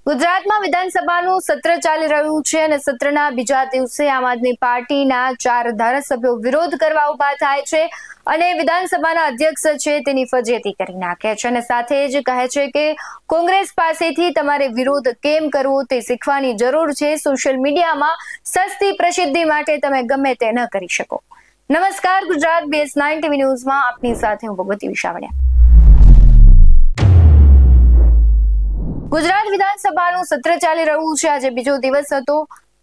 ગુજરાતમાં વિધાનસભાનું સત્ર ચાલી રહ્યું છે અને સત્રના બીજા દિવસે આમ આદમી પાર્ટીના 4 ધારાસભ્યો વિરોધ કરવા ઉભા થાય છે અને વિધાનસભાના અધ્યક્ષ છે તેની ફજેતી કરી નાખે છે અને સાથે જ કહે છે કે કોંગ્રેસ પાસેથી તમારે વિરોધ કેમ કરવો તે શીખવાની જરૂર છે। સોશિયલ મીડિયામાં સસ્તી પ્રસિદ્ધિ માટે તમે ગમે તે ન કરી શકો। નમસ્કાર, ગુજરાત BS9 TV ન્યૂઝમાં આપની સાથે હું ભગવતી વિશાવડિયા। ગુજરાત વિધાનસભાનું સત્ર ચાલી રહ્યું છે। આજે બીજો દિવસ હતો।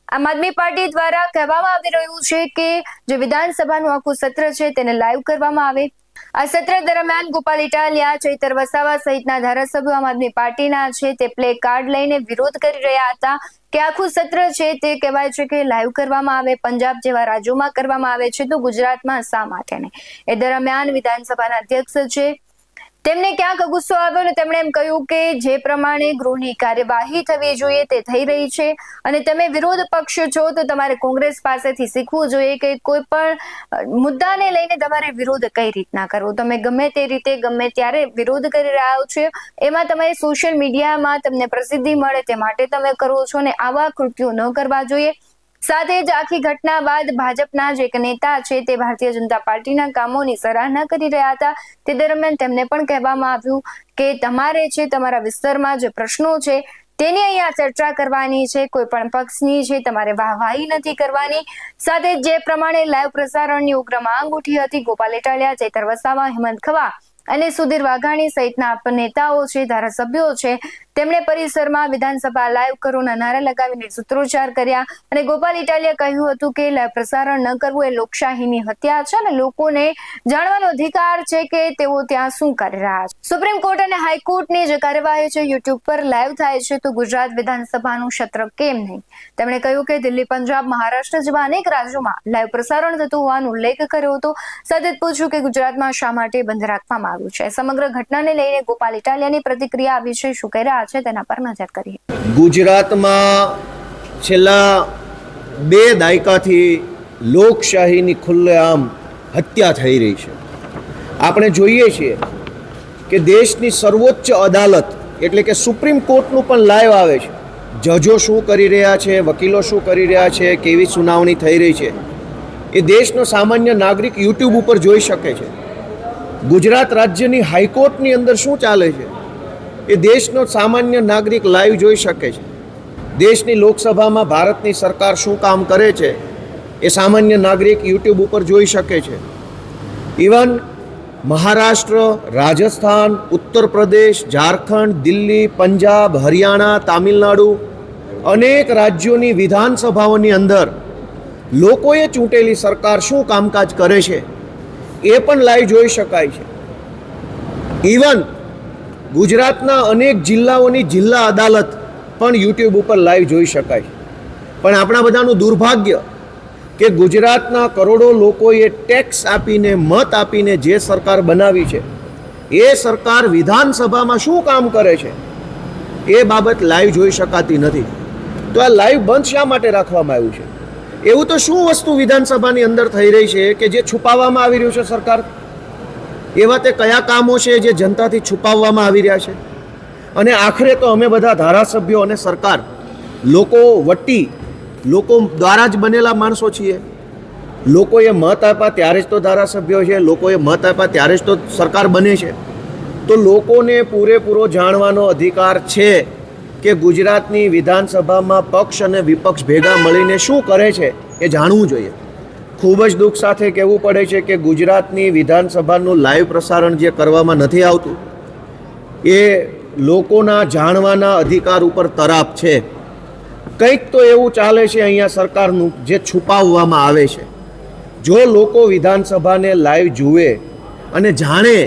આમ આદમી પાર્ટી દ્વારા કહેવામાં આવી રહ્યું છે કે જે વિધાનસભાનું આખું સત્ર છે તેને લાઈવ કરવામાં આવે। આ સત્ર દરમિયાન ગોપાલ ઇટાલિયા, ચૈતર વસાવા સહિતના ધારાસભ્યો આમ આદમી પાર્ટીના છે તે પ્લે કાર્ડ લઈને વિરોધ કરી રહ્યા હતા કે આખું સત્ર છે તે કહેવાય છે કે લાઈવ કરવામાં આવે। પંજાબ જેવા રાજ્યોમાં કરવામાં આવે છે તો ગુજરાતમાં શા માટે નહીં? એ દરમિયાન વિધાનસભાના અધ્યક્ષ છે તેમને ક્યાંક ગુસ્સો આવ્યો અને તેમણે એમ કહ્યું કે જે પ્રમાણે ગૃહની કાર્યવાહી થવી જોઈએ તે થઈ રહી છે અને તમે વિરોધ પક્ષ છો તો તમારે કોંગ્રેસ પાસેથી શીખવું જોઈએ કે કોઈ પણ મુદ્દાને લઈને તમારે વિરોધ કઈ રીતના કરવો। તમે ગમે તે રીતે ગમે ત્યારે વિરોધ કરી રહ્યા છો, એમાં તમે સોશિયલ મીડિયામાં તમને પ્રસિદ્ધિ મળે તે માટે તમે કરો છો અને આવા કૃત્યો ન કરવા જોઈએ। સાથે જ આખી ઘટના બાદ ભાજપના જે એક નેતા છે તે ભારતીય જનતા પાર્ટીના કામોની સરાહના કરી રહ્યા હતા। તે દરમિયાન તેમને પણ કહેવામાં આવ્યું કે તમારે છે તમારા વિસ્તારમાં જે પ્રશ્નો છે તેની અહીંયા ચર્ચા કરવાની છે, કોઈ પણ પક્ષની છે તમારે વાહવાહી નથી કરવાની। સાથે જે પ્રમાણે લાઈવ પ્રસારણની ઉગ્ર માંગ ઉઠી હતી, ગોપાલ ઇટાલિયા, ચૈતર વસાવા, હેમંત ખવા અને સુધીર વાઘાણી સહિતના નેતાઓ છે, ધારાસભ્યો છે, તેમણે પરિસરમાં વિધાનસભા લાઈવ કરોના નારા લગાવીને સૂત્રોચ્ચાર કર્યા અને ગોપાલ ઇટાલિયા કહ્યું હતું કે લાઈવ પ્રસારણ ન કરવું એ લોકશાહીની હત્યા છે અને લોકોને જાણવાનો અધિકાર છે કે તેઓ ત્યાં શું કરી રહ્યા છે। સુપ્રીમ કોર્ટ અને હાઈકોર્ટની જે કાર્યવાહી છે યુટ્યુબ પર લાઈવ થાય છે તો ગુજરાત વિધાનસભાનું સત્ર કેમ નહીં? તેમણે કહ્યું કે દિલ્હી, પંજાબ, મહારાષ્ટ્ર જેવા અનેક રાજ્યોમાં લાઈવ પ્રસારણ થતું હોવાનો ઉલ્લેખ કર્યો હતો। સાથે પૂછ્યું કે ગુજરાતમાં શા માટે બંધ રાખવામાં આવ્યું છે। સમગ્ર ઘટનાને લઈને ગોપાલ ઇટાલિયાની પ્રતિક્રિયા આવી છે, શું કહી રહ્યા છે તેના પર નજર કરીએ। ગુજરાતમાં છેલ્લા 2 દાયકાથી લોકશાહીની ખુલ્લેઆમ હત્યા થઈ રહી છે। આપણે જોઈએ છીએ કે દેશની સર્વોચ્ચ અદાલત એટલે કે સુપ્રીમ કોર્ટનું પણ લાઈવ આવે છે। જજો શું કરી રહ્યા છે, વકીલો શું કરી રહ્યા છે, કેવી સુનાવણી થઈ રહી છે એ દેશનો સામાન્ય નાગરિક યુટ્યુબ ઉપર જોઈ શકે છે। ગુજરાત રાજ્યની હાઈકોર્ટની અંદર શું ચાલે છે એ દેશનો સામાન્ય નાગરિક લાઈવ જોઈ શકે છે। દેશની લોકસભામાં ભારતની સરકાર શું કામ કરે છે એ સામાન્ય નાગરિક યુટ્યુબ ઉપર જોઈ શકે છે। ઇવન મહારાષ્ટ્ર, રાજસ્થાન, ઉત્તર પ્રદેશ, ઝારખંડ, દિલ્હી, પંજાબ, હરિયાણા, તામિલનાડુ અનેક રાજ્યોની વિધાનસભાઓની અંદર લોકોએ ચૂંટેલી સરકાર શું કામકાજ કરે છે એ પણ લાઈવ જોઈ શકાય છે। ઇવન ગુજરાતના અનેક જિલ્લાઓની જિલ્લા અદાલત પણ યુટ્યુબ ઉપર લાઈવ જોઈ શકાય છે। પણ આપણા બધાનું દુર્ભાગ્ય કે ગુજરાતના કરોડો લોકોએ ટેક્સ આપીને, મત આપીને જે સરકાર બનાવી છે એ સરકાર વિધાનસભામાં શું કામ કરે છે એ બાબત લાઈવ જોઈ શકાતી નથી। તો આ લાઈવ બંધ શા માટે રાખવામાં આવ્યું છે? એવું તો શું વસ્તુ વિધાનસભાની અંદર થઈ રહી છે કે જે છુપાવવામાં આવી રહ્યું છે સરકાર? એવા તે કયા કામો છે જે જનતાથી છુપાવવામાં આવી રહ્યા છે? અને આખરે તો અમે બધા ધારાસભ્યો અને સરકાર લોકો વટી, લોકો દ્વારા જ બનેલા માણસો છીએ। લોકોએ મત આપ્યા ત્યારે જ તો ધારાસભ્યો છે, લોકોએ મત આપ્યા ત્યારે જ તો સરકાર બને છે। તો લોકોને પૂરેપૂરો જાણવાનો અધિકાર છે કે ગુજરાતની વિધાનસભામાં પક્ષ અને વિપક્ષ ભેગા મળીને શું કરે છે એ જાણવું જોઈએ। ખૂબ જ દુઃખ સાથે કહેવું પડે છે કે ગુજરાતની વિધાનસભાનું લાઈવ પ્રસારણ જે કરવામાં નથી આવતું એ લોકોના જાણવાના અધિકાર ઉપર તરાપ છે। કંઈક તો એવું ચાલે છે અહીંયા સરકારનું જે છુપાવવામાં આવે છે। જો લોકો વિધાનસભાને લાઈવ જુએ અને જાણે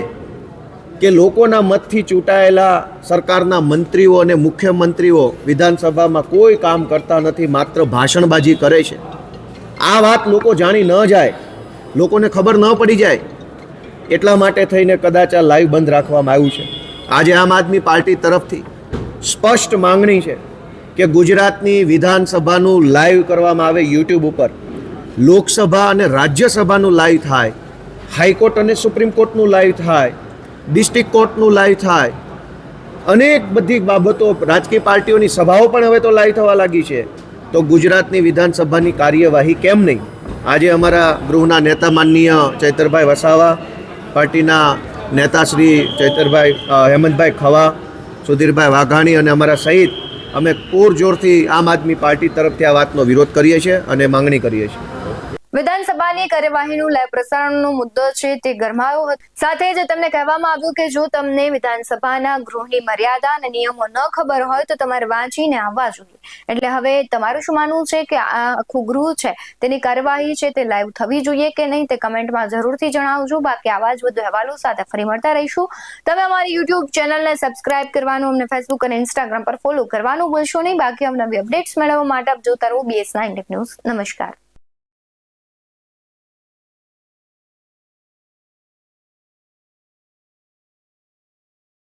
કે લોકોના મતથી ચૂંટાયેલા સરકારના મંત્રીઓ અને મુખ્યમંત્રીઓ વિધાનસભામાં કોઈ કામ કરતા નથી, માત્ર ભાષણબાજી કરે છે, આ વાત લોકો જાણી ન જાય, લોકોને ખબર ન પડી જાય, એટલા માટે થઈને કદાચ આ લાઈવ બંધ રાખવામાં આવ્યું છે। આજે આમ આદમી પાર્ટી તરફથી સ્પષ્ટ માંગણી છે કે ગુજરાતની વિધાનસભાનું લાઈવ કરવામાં આવે યુટ્યુબ ઉપર। લોકસભા અને રાજ્યસભાનું લાઈવ થાય, હાઈકોર્ટ અને સુપ્રીમ કોર્ટનું લાઈવ થાય, ડિસ્ટ્રિક્ટ કોર્ટનું લાઈવ થાય, અનેક બધી બાબતો, રાજકીય પાર્ટીઓની સભાઓ પણ હવે તો લાઈવ થવા લાગી છે. તો ગુજરાતની વિધાનસભાની કાર્યવાહી કેમ નહીં? આજે અમારા ગૃહના નેતા માનનીય ચૈતરભાઈ વસાવા, પાર્ટીના નેતા શ્રી હેમંતભાઈ ખવા, સુધીરભાઈ વાઘાણી અને અમારા સહિત અમે પૂરજોરથી આમ આદમી પાર્ટી તરફથી આ વાતનો વિરોધ કરીએ છીએ અને માંગણી કરીએ છીએ. વિધાનસભાની કાર્યવાહીનું લાઈવ પ્રસારણનો મુદ્દો છે તે ગરમાયો હતો. સાથે જ તમને કહેવામાં આવ્યું કે જો તમને વિધાનસભાના ગૃહની મર્યાદા અને નિયમો ન ખબર હોય તો તમારે વાંચીને આવવા જોઈએ. એટલે હવે તમારું શું માનવું છે કે આ આખું ગૃહ છે તેની કાર્યવાહી છે તે લાઈવ થવી જોઈએ કે નહીં તે કમેન્ટમાં જરૂરથી જણાવજો. બાકી આવા જ વધુ અહેવાલો સાથે ફરી મળતા રહીશું. તમે અમારી યુટ્યુબ ચેનલને સબસ્ક્રાઇબ કરવાનું, અમને ફેસબુક અને ઇન્સ્ટાગ્રામ પર ફોલો કરવાનું ભૂલશો નહીં. બાકી અમને નવી અપડેટ્સ મેળવવા માટે આપ જોતા રહો BS9 ન્યૂઝ. નમસ્કાર.